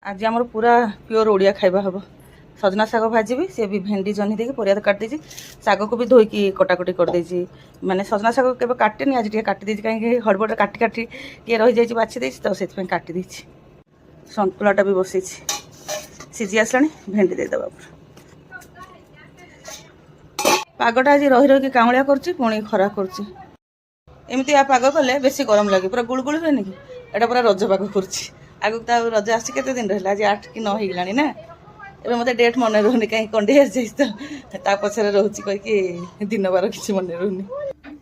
आज आमर पूरा प्योर ओडिया खाइबा हम सजना शाग भाजी सी भी भेंडी जह्नी देकी परिया तो काटी शाग को भी धोईकी कटाकटी करदे माने सजना शाग के काटेनि आज काटी कहीं हड़बड़ काटी काटी किए रही जाइए बाछी देती तो से काटी सन्तुलाटा भी बसई सीझी आसला भेंडी देदेबा पागटा आज रही रही कामलिया कर खरा करमती आ पाग कले बेसी गरम लगे पूरा गुड़गुड़ हुए कि एटा पूरा रज पाग कर आगु तो रज आसी केते दिन रहा आज 8 कि 9 होगा ना एबे मते डेट मन रोनी कहीं कंडे तो पछरे रोची कहीकि दिन बार किसी मन रोनी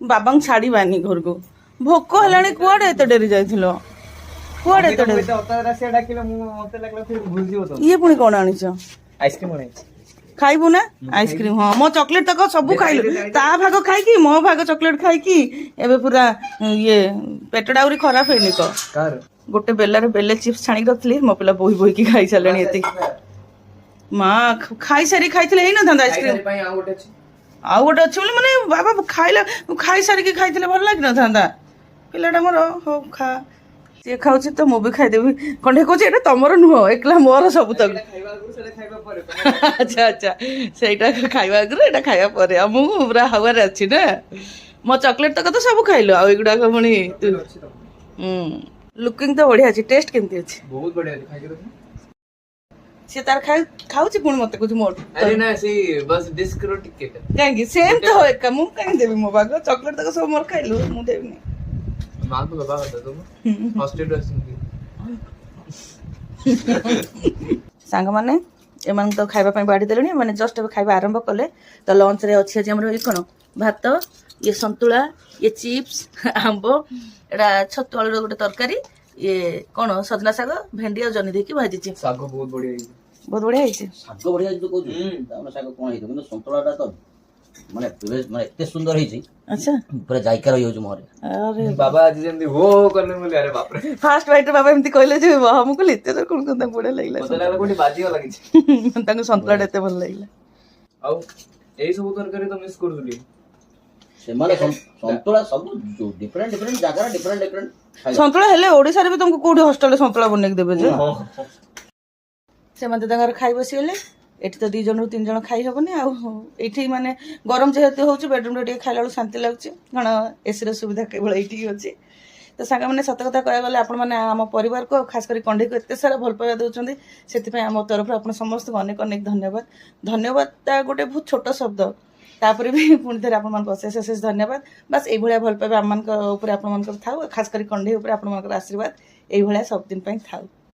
बाबा छाड़ी बानी घर को भोक है कुआड़े एत डेरी जाइथिलो कुआड़े एत डेरी ये पुणी कौन आनिछ आइसक्रीम खाइबू ना आइसक्रीम हाँ मो चॉकलेट तक सब खाइलु ता भाग खाइकी मो भाग चॉकलेट खाइकी एबे पूरा ये पेट डाउरी खराब हैनी को गोटे बेलार बेले चिप्स छाणी रखली मो पिला बोही बोही की खाई सारे एति माँ खाई सारी खाइथिले एई न था आइसक्रीम आउ गोटे अच्छे बोले माने बाबा खाइला खाई सारी खाइथिले भल लाग न था पिलाटा मोर हो खा सी खाऊँ तो मुझे खाईदेवी कंडे कौच ये तुम नुह एकला मोर सब तक अच्छा अच्छा से खाइबा आगे यहाँ खाइबा पर मुझे पूरा हवार अच्छी ना मो चॉकलेट तक तो सब खाइल आगुड़ाक पुणी लुकिंग तो बढ़िया अच्छी टेस्ट केमती अच्छी बहुत बढ़िया सी तार खाऊची पुणी मत कुछ मोट अरे ना से बस डिस्क रो टिकट कहीं सेम तो एक मु कहीं देवी मो बाग चॉकलेट तक सब मोर खाइलु मु देवी मां को बाबा बता तुम हॉस्टल ड्रेसिंग सांग माने एमान तो खाइबा पई बाड़ी देलनी माने जस्ट अब खाइबा आरंभ कले तो लंच रे अछि जे हमर कोन भात ये संतुला ये चिप्स आंबो एडा छतु आलू गोटे तरकारी ये कौन सजना शाग भेंडी और जनी देकी भाजी शाग बहुत बढ़िया है बहुत बढ़िया है शाग बढ़िया तो कहू तामने शाग कोन है किंतु संतुलाटा तो माने माने एते सुंदर है अच्छा पूरा जायका रही हो मोरे अरे बाबा आज जेंदी वो करने बोले अरे बाप रे फास्ट बाइट बाबा एमती कहले जे हमको लेते तो कोन कोन बडे लागला मते लागला कोठी बाजी हो लागी छी तांको संतुला एते भल लागला आउ एई सब तरकारी तो मिस कर दुली से माने संतुला सब डिफरेंट डिफरेंट जागा डिफरेंट संतुला हेले ओडिसा रे भी तुमको कोडी हॉस्टल संतुला बने के देबे जे से मते तांगर खाइ बसिले एठी तो 2 जन 3 जन खाई हेबनी आ एठी माने गरम जेहेतु होउछ बेडरूम रे टे खाइला शांति लागछ कारण एसी रे सुविधा केवल एठी अछि तो सांग मैंने सत कथा कह गले आपण मैंने आम परिवार को खास कर कंडे को एत सारा भल पाइबा दउछंदी सेति आम तरफ आपण समस्त को अनेक अनेक धन्यवाद धन्यवाद गोटे बहुत छोट शब्द तापर भी पुणी थे आपण मान अशेष अशेष धन्यवाद बस एई भलिया भल पाइबा आम मान ऊपर आपण मान थाउ खास कर कंडे ऊपर आपण मान आशीर्वाद एई भलिया सब दिन पई थाउ।